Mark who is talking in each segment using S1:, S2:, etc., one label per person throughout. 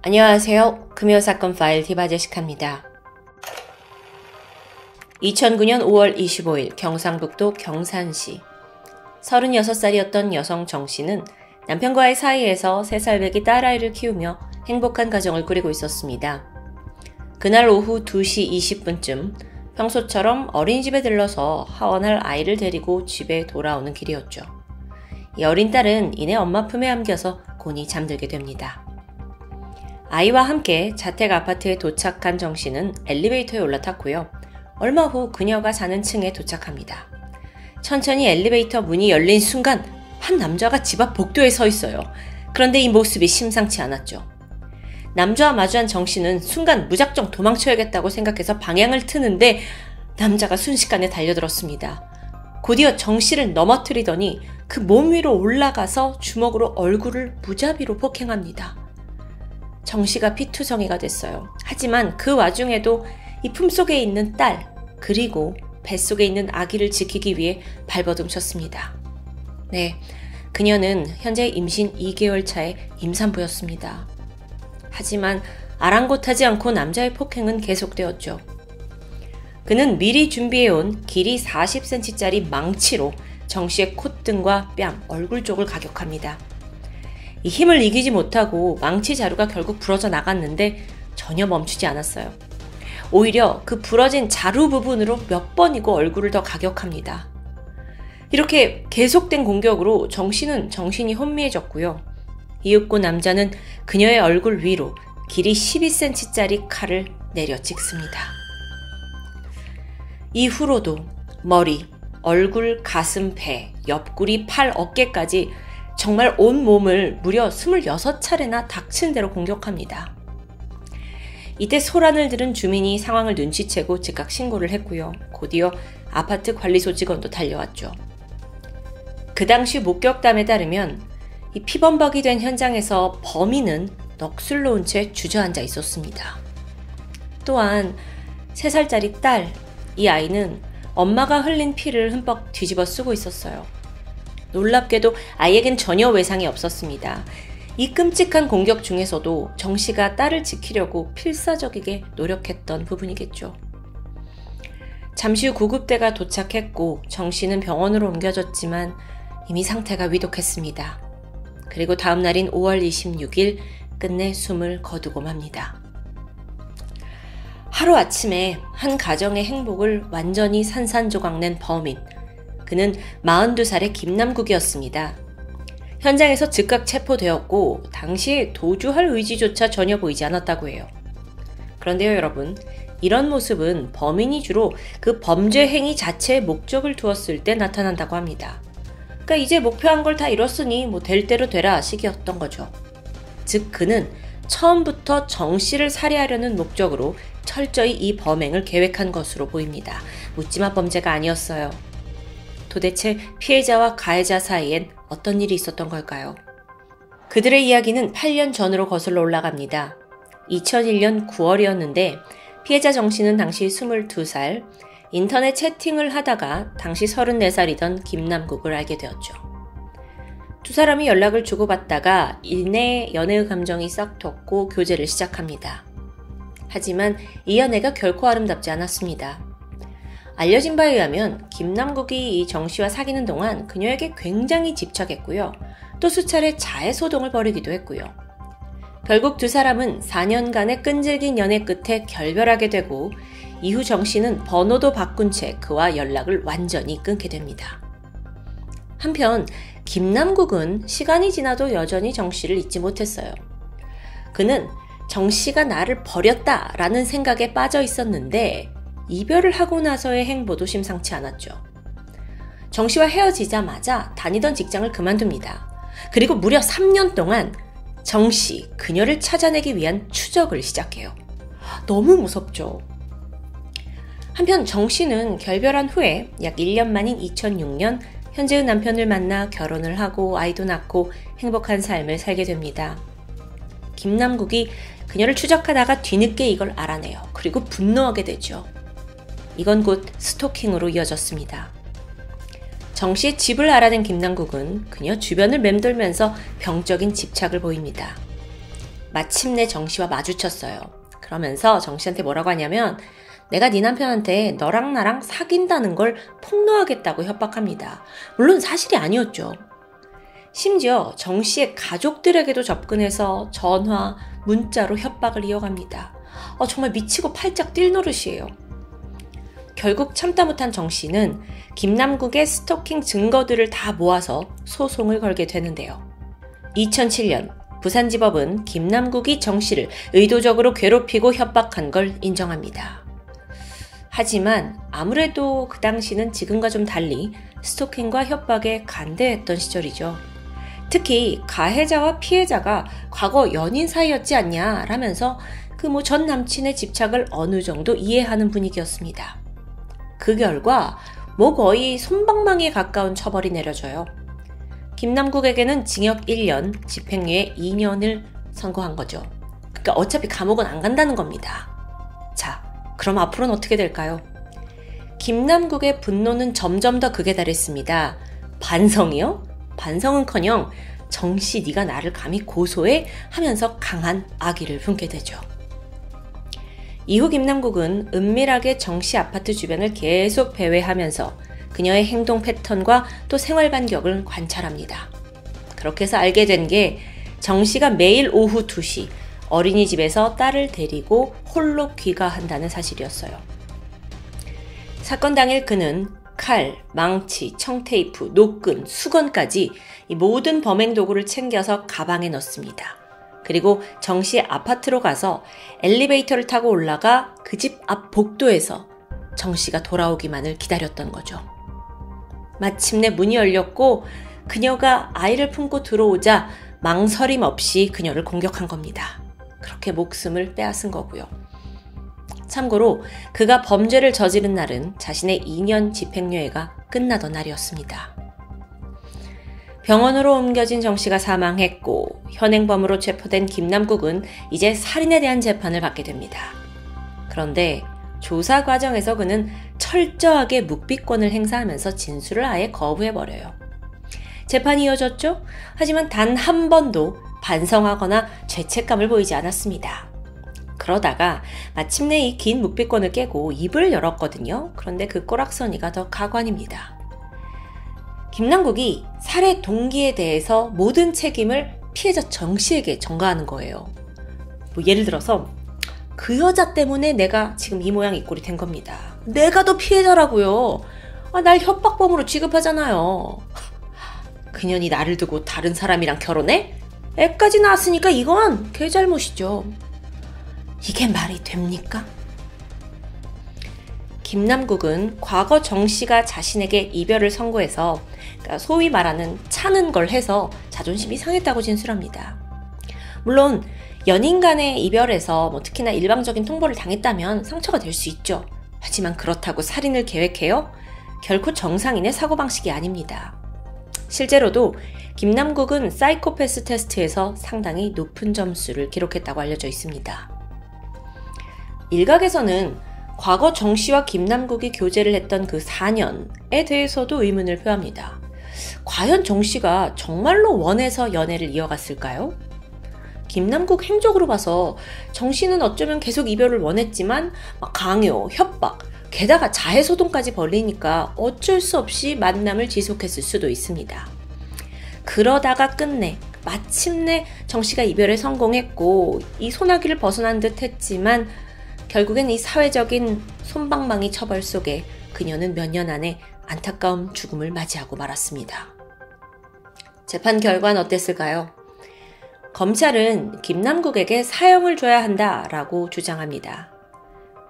S1: 안녕하세요. 금요사건 파일 디바제시카입니다. 2009년 5월 25일 경상북도 경산시 36살이었던 여성 정씨는 남편과의 사이에서 3살배기 딸아이를 키우며 행복한 가정을 꾸리고 있었습니다. 그날 오후 2시 20분쯤 평소처럼 어린이집에 들러서 하원할 아이를 데리고 집에 돌아오는 길이었죠. 이 어린 딸은 이내 엄마 품에 안겨서 곤히 잠들게 됩니다. 아이와 함께 자택 아파트에 도착한 정씨는 엘리베이터에 올라탔고요. 얼마 후 그녀가 사는 층에 도착합니다. 천천히 엘리베이터 문이 열린 순간 한 남자가 집 앞 복도에 서 있어요. 그런데 이 모습이 심상치 않았죠. 남자와 마주한 정씨는 순간 무작정 도망쳐야겠다고 생각해서 방향을 트는데 남자가 순식간에 달려들었습니다. 곧이어 정씨를 넘어뜨리더니 그 몸 위로 올라가서 주먹으로 얼굴을 무자비로 폭행합니다. 정씨가 피투성이가 됐어요. 하지만 그 와중에도 이 품속에 있는 딸 그리고 뱃속에 있는 아기를 지키기 위해 발버둥쳤습니다. 네, 그녀는 현재 임신 2개월 차의 임산부였습니다. 하지만 아랑곳하지 않고 남자의 폭행은 계속되었죠. 그는 미리 준비해온 길이 40cm짜리 망치로 정씨의 콧등과 뺨, 얼굴 쪽을 가격합니다. 이 힘을 이기지 못하고 망치 자루가 결국 부러져 나갔는데 전혀 멈추지 않았어요. 오히려 그 부러진 자루 부분으로 몇 번이고 얼굴을 더 가격합니다. 이렇게 계속된 공격으로 정씨는 정신이 혼미해졌고요. 이윽고 남자는 그녀의 얼굴 위로 길이 12cm짜리 칼을 내려 찍습니다. 이후로도 머리, 얼굴, 가슴, 배, 옆구리, 팔, 어깨까지 정말 온 몸을 무려 26차례나 닥친 대로 공격합니다. 이때 소란을 들은 주민이 상황을 눈치채고 즉각 신고를 했고요. 곧이어 아파트 관리소 직원도 달려왔죠. 그 당시 목격담에 따르면 이 피범벅이 된 현장에서 범인은 넋을 놓은 채 주저앉아 있었습니다. 또한 3살짜리 딸, 이 아이는 엄마가 흘린 피를 흠뻑 뒤집어 쓰고 있었어요. 놀랍게도 아이에겐 전혀 외상이 없었습니다. 이 끔찍한 공격 중에서도 정씨가 딸을 지키려고 필사적이게 노력했던 부분이겠죠. 잠시 후 구급대가 도착했고 정씨는 병원으로 옮겨졌지만 이미 상태가 위독했습니다. 그리고 다음 날인 5월 26일 끝내 숨을 거두고 맙니다. 하루아침에 한 가정의 행복을 완전히 산산조각낸 범인. 그는 42살의 김남국이었습니다. 현장에서 즉각 체포되었고 당시에 도주할 의지조차 전혀 보이지 않았다고 해요. 그런데요 여러분, 이런 모습은 범인이 주로 그 범죄 행위 자체의 목적을 두었을 때 나타난다고 합니다. 그러니까 이제 목표한 걸 다 이뤘으니 뭐 될 대로 되라 식이었던 거죠. 즉 그는 처음부터 정씨를 살해하려는 목적으로 철저히 이 범행을 계획한 것으로 보입니다. 묻지마 범죄가 아니었어요. 도대체 피해자와 가해자 사이엔 어떤 일이 있었던 걸까요? 그들의 이야기는 8년 전으로 거슬러 올라갑니다. 2001년 9월이었는데 피해자 정씨는 당시 22살, 인터넷 채팅을 하다가 당시 34살이던 김남국을 알게 되었죠. 두 사람이 연락을 주고받다가 이내 연애의 감정이 싹텄고 교제를 시작합니다. 하지만 이 연애가 결코 아름답지 않았습니다. 알려진 바에 의하면 김남국이 이 정씨와 사귀는 동안 그녀에게 굉장히 집착했고요. 또 수차례 자해소동을 벌이기도 했고요. 결국 두 사람은 4년간의 끈질긴 연애 끝에 결별하게 되고 이후 정씨는 번호도 바꾼 채 그와 연락을 완전히 끊게 됩니다. 한편 김남국은 시간이 지나도 여전히 정씨를 잊지 못했어요. 그는 정씨가 나를 버렸다라는 생각에 빠져 있었는데 이별을 하고 나서의 행보도 심상치 않았죠. 정씨와 헤어지자마자 다니던 직장을 그만둡니다. 그리고 무려 3년 동안 정씨, 그녀를 찾아내기 위한 추적을 시작해요. 너무 무섭죠. 한편 정씨는 결별한 후에 약 1년 만인 2006년 현재의 남편을 만나 결혼을 하고 아이도 낳고 행복한 삶을 살게 됩니다. 김남국이 그녀를 추적하다가 뒤늦게 이걸 알아내요. 그리고 분노하게 되죠. 이건 곧 스토킹으로 이어졌습니다. 정씨의 집을 알아낸 김남국은 그녀 주변을 맴돌면서 병적인 집착을 보입니다. 마침내 정씨와 마주쳤어요. 그러면서 정씨한테 뭐라고 하냐면 내가 네 남편한테 너랑 나랑 사귄다는 걸 폭로하겠다고 협박합니다. 물론 사실이 아니었죠. 심지어 정씨의 가족들에게도 접근해서 전화, 문자로 협박을 이어갑니다. 정말 미치고 팔짝 뛸 노릇이에요. 결국 참다 못한 정씨는 김남국의 스토킹 증거들을 다 모아서 소송을 걸게 되는데요. 2007년 부산지법은 김남국이 정씨를 의도적으로 괴롭히고 협박한 걸 인정합니다. 하지만 아무래도 그 당시는 지금과 좀 달리 스토킹과 협박에 간대했던 시절이죠. 특히 가해자와 피해자가 과거 연인 사이였지 않냐라면서 그 전 남친의 집착을 어느 정도 이해하는 분위기였습니다. 그 결과 거의 솜방망이에 가까운 처벌이 내려져요. 김남국에게는 징역 1년, 집행유예 2년을 선고한 거죠. 그러니까 어차피 감옥은 안 간다는 겁니다. 자, 그럼 앞으로는 어떻게 될까요? 김남국의 분노는 점점 더 극에 달했습니다. 반성이요? 반성은커녕 정씨 네가 나를 감히 고소해? 하면서 강한 악의를 품게 되죠. 이후 김남국은 은밀하게 정씨 아파트 주변을 계속 배회하면서 그녀의 행동 패턴과 또 생활 반경을 관찰합니다. 그렇게 해서 알게 된 게 정씨가 매일 오후 2시 어린이집에서 딸을 데리고 홀로 귀가한다는 사실이었어요. 사건 당일 그는 칼, 망치, 청테이프, 노끈, 수건까지 이 모든 범행 도구를 챙겨서 가방에 넣습니다. 그리고 정씨 아파트로 가서 엘리베이터를 타고 올라가 그 집 앞 복도에서 정씨가 돌아오기만을 기다렸던 거죠. 마침내 문이 열렸고 그녀가 아이를 품고 들어오자 망설임 없이 그녀를 공격한 겁니다. 그렇게 목숨을 빼앗은 거고요. 참고로 그가 범죄를 저지른 날은 자신의 2년 집행유예가 끝나던 날이었습니다. 병원으로 옮겨진 정씨가 사망했고 현행범으로 체포된 김남국은 이제 살인에 대한 재판을 받게 됩니다. 그런데 조사 과정에서 그는 철저하게 묵비권을 행사하면서 진술을 아예 거부해버려요. 재판이 이어졌죠? 하지만 단 한 번도 반성하거나 죄책감을 보이지 않았습니다. 그러다가 마침내 이 긴 묵비권을 깨고 입을 열었거든요. 그런데 그 꼬락서니가 더 가관입니다. 김남국이 살해 동기에 대해서 모든 책임을 피해자 정씨에게 전가하는 거예요. 예를 들어서 그 여자 때문에 내가 지금 이 모양 이 꼴이 된 겁니다. 내가 더 피해자라고요. 날 협박범으로 취급하잖아요. 그년이 나를 두고 다른 사람이랑 결혼해? 애까지 낳았으니까 이건 걔 잘못이죠. 이게 말이 됩니까? 김남국은 과거 정씨가 자신에게 이별을 선고해서 소위 말하는 차는 걸 해서 자존심이 상했다고 진술합니다. 물론 연인 간의 이별에서 특히나 일방적인 통보를 당했다면 상처가 될 수 있죠. 하지만 그렇다고 살인을 계획해요? 결코 정상인의 사고방식이 아닙니다. 실제로도 김남국은 사이코패스 테스트에서 상당히 높은 점수를 기록했다고 알려져 있습니다. 일각에서는 과거 정씨와 김남국이 교제를 했던 그 4년에 대해서도 의문을 표합니다. 과연 정씨가 정말로 원해서 연애를 이어갔을까요? 김남국 행적으로 봐서 정씨는 어쩌면 계속 이별을 원했지만 강요, 협박, 게다가 자해소동까지 벌리니까 어쩔 수 없이 만남을 지속했을 수도 있습니다. 그러다가 끝내 마침내 정씨가 이별에 성공했고 이 소나기를 벗어난 듯 했지만 결국엔 이 사회적인 솜방망이 처벌 속에 그녀는 몇 년 안에 안타까운 죽음을 맞이하고 말았습니다. 재판 결과는 어땠을까요? 검찰은 김남국에게 사형을 줘야 한다라고 주장합니다.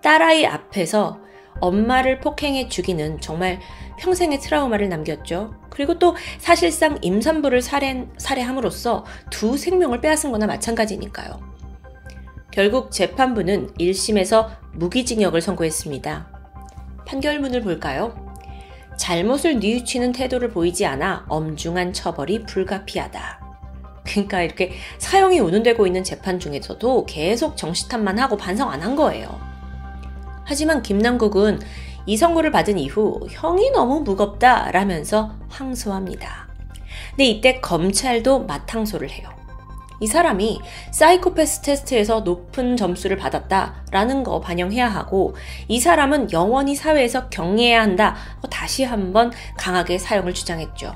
S1: 딸아이 앞에서 엄마를 폭행해 죽이는 정말 평생의 트라우마를 남겼죠. 그리고 또 사실상 임산부를 살해함으로써 두 생명을 빼앗은 거나 마찬가지니까요. 결국 재판부는 1심에서 무기징역을 선고했습니다. 판결문을 볼까요? 잘못을 뉘우치는 태도를 보이지 않아 엄중한 처벌이 불가피하다. 그러니까 이렇게 사형이 운운되고 있는 재판 중에서도 계속 정시탄만 하고 반성 안 한 거예요. 하지만 김남국은 이 선고를 받은 이후 형이 너무 무겁다라면서 항소합니다. 근데 이때 검찰도 맞항소를 해요. 이 사람이 사이코패스 테스트에서 높은 점수를 받았다라는 거 반영해야 하고 이 사람은 영원히 사회에서 경계해야 한다. 다시 한번 강하게 사형을 주장했죠.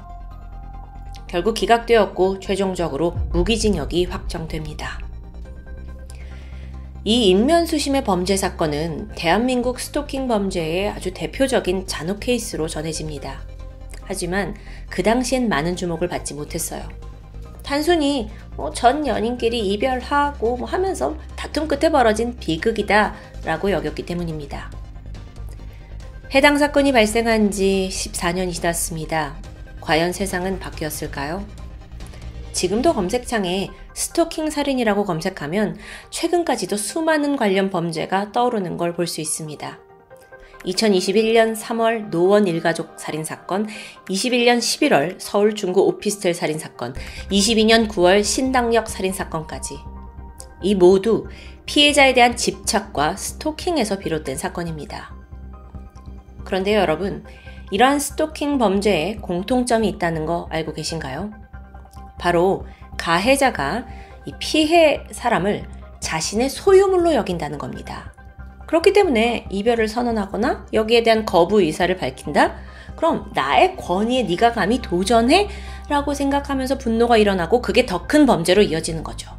S1: 결국 기각되었고 최종적으로 무기징역이 확정됩니다. 이 인면수심의 범죄 사건은 대한민국 스토킹 범죄의 아주 대표적인 잔혹 케이스로 전해집니다. 하지만 그 당시엔 많은 주목을 받지 못했어요. 단순히 전 연인끼리 이별하고 하면서 다툼 끝에 벌어진 비극이다 라고 여겼기 때문입니다. 해당 사건이 발생한 지 14년이 지났습니다. 과연 세상은 바뀌었을까요? 지금도 검색창에 스토킹 살인이라고 검색하면 최근까지도 수많은 관련 범죄가 떠오르는 걸 볼 수 있습니다. 2021년 3월 노원 일가족 살인사건, 21년 11월 서울 중구 오피스텔 살인사건, 22년 9월 신당역 살인사건까지. 이 모두 피해자에 대한 집착과 스토킹에서 비롯된 사건입니다. 그런데 여러분, 이러한 스토킹 범죄에 공통점이 있다는 거 알고 계신가요? 바로 가해자가 이 피해 사람을 자신의 소유물로 여긴다는 겁니다. 그렇기 때문에 이별을 선언하거나 여기에 대한 거부 의사를 밝힌다? 그럼 나의 권위에 네가 감히 도전해? 라고 생각하면서 분노가 일어나고 그게 더 큰 범죄로 이어지는 거죠.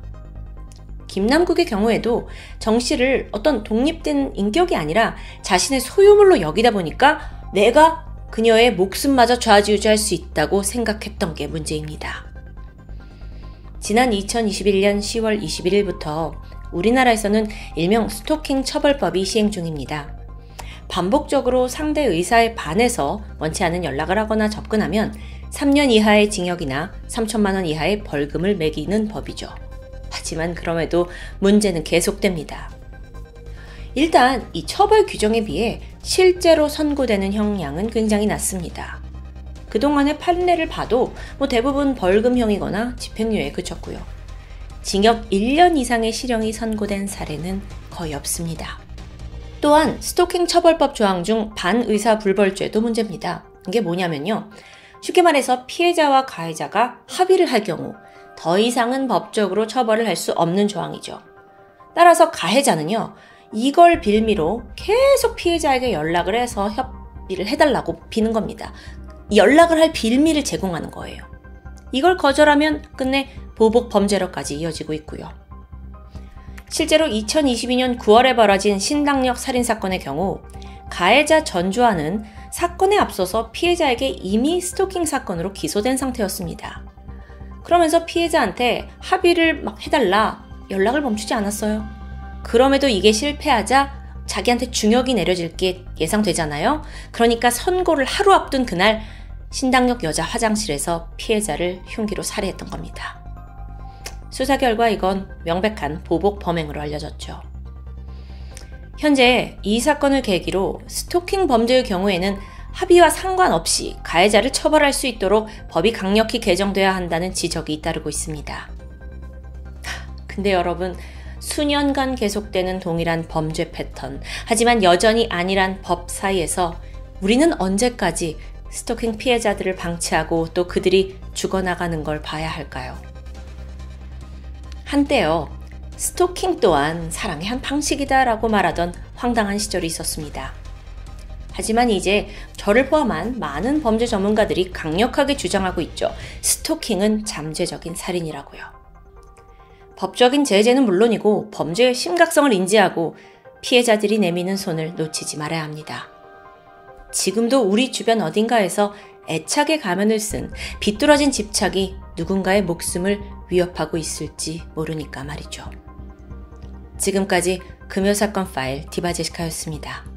S1: 김남국의 경우에도 정 씨를 어떤 독립된 인격이 아니라 자신의 소유물로 여기다 보니까 내가 그녀의 목숨마저 좌지우지할 수 있다고 생각했던 게 문제입니다. 지난 2021년 10월 21일부터 우리나라에서는 일명 스토킹 처벌법이 시행 중입니다. 반복적으로 상대 의사에 반해서 원치 않은 연락을 하거나 접근하면 3년 이하의 징역이나 3천만 원 이하의 벌금을 매기는 법이죠. 하지만 그럼에도 문제는 계속됩니다. 일단 이 처벌 규정에 비해 실제로 선고되는 형량은 굉장히 낮습니다. 그동안의 판례를 봐도 대부분 벌금형이거나 집행유예에 그쳤고요. 징역 1년 이상의 실형이 선고된 사례는 거의 없습니다. 또한 스토킹 처벌법 조항 중 반의사불벌죄도 문제입니다. 이게 뭐냐면요. 쉽게 말해서 피해자와 가해자가 합의를 할 경우 더 이상은 법적으로 처벌을 할 수 없는 조항이죠. 따라서 가해자는요. 이걸 빌미로 계속 피해자에게 연락을 해서 협의를 해달라고 비는 겁니다. 연락을 할 빌미를 제공하는 거예요. 이걸 거절하면 끝내 보복 범죄로까지 이어지고 있고요. 실제로 2022년 9월에 벌어진 신당역 살인사건의 경우 가해자 전주환은 사건에 앞서서 피해자에게 이미 스토킹 사건으로 기소된 상태였습니다. 그러면서 피해자한테 합의를 해달라 연락을 멈추지 않았어요. 그럼에도 이게 실패하자 자기한테 중형이 내려질 게 예상되잖아요. 그러니까 선고를 하루 앞둔 그날 신당역 여자 화장실에서 피해자를 흉기로 살해했던 겁니다. 수사 결과 이건 명백한 보복 범행으로 알려졌죠. 현재 이 사건을 계기로 스토킹 범죄의 경우에는 합의와 상관없이 가해자를 처벌할 수 있도록 법이 강력히 개정돼야 한다는 지적이 잇따르고 있습니다. 근데 여러분, 수년간 계속되는 동일한 범죄 패턴, 하지만 여전히 아니란 법 사이에서 우리는 언제까지 스토킹 피해자들을 방치하고 또 그들이 죽어나가는 걸 봐야 할까요? 한때요, 스토킹 또한 사랑의 한 방식이다라고 말하던 황당한 시절이 있었습니다. 하지만 이제 저를 포함한 많은 범죄 전문가들이 강력하게 주장하고 있죠. 스토킹은 잠재적인 살인이라고요. 법적인 제재는 물론이고 범죄의 심각성을 인지하고 피해자들이 내미는 손을 놓치지 말아야 합니다. 지금도 우리 주변 어딘가에서 애착의 가면을 쓴 비뚤어진 집착이 누군가의 목숨을 위협하고 있을지 모르니까 말이죠. 지금까지 금요사건 파일 디바제시카였습니다.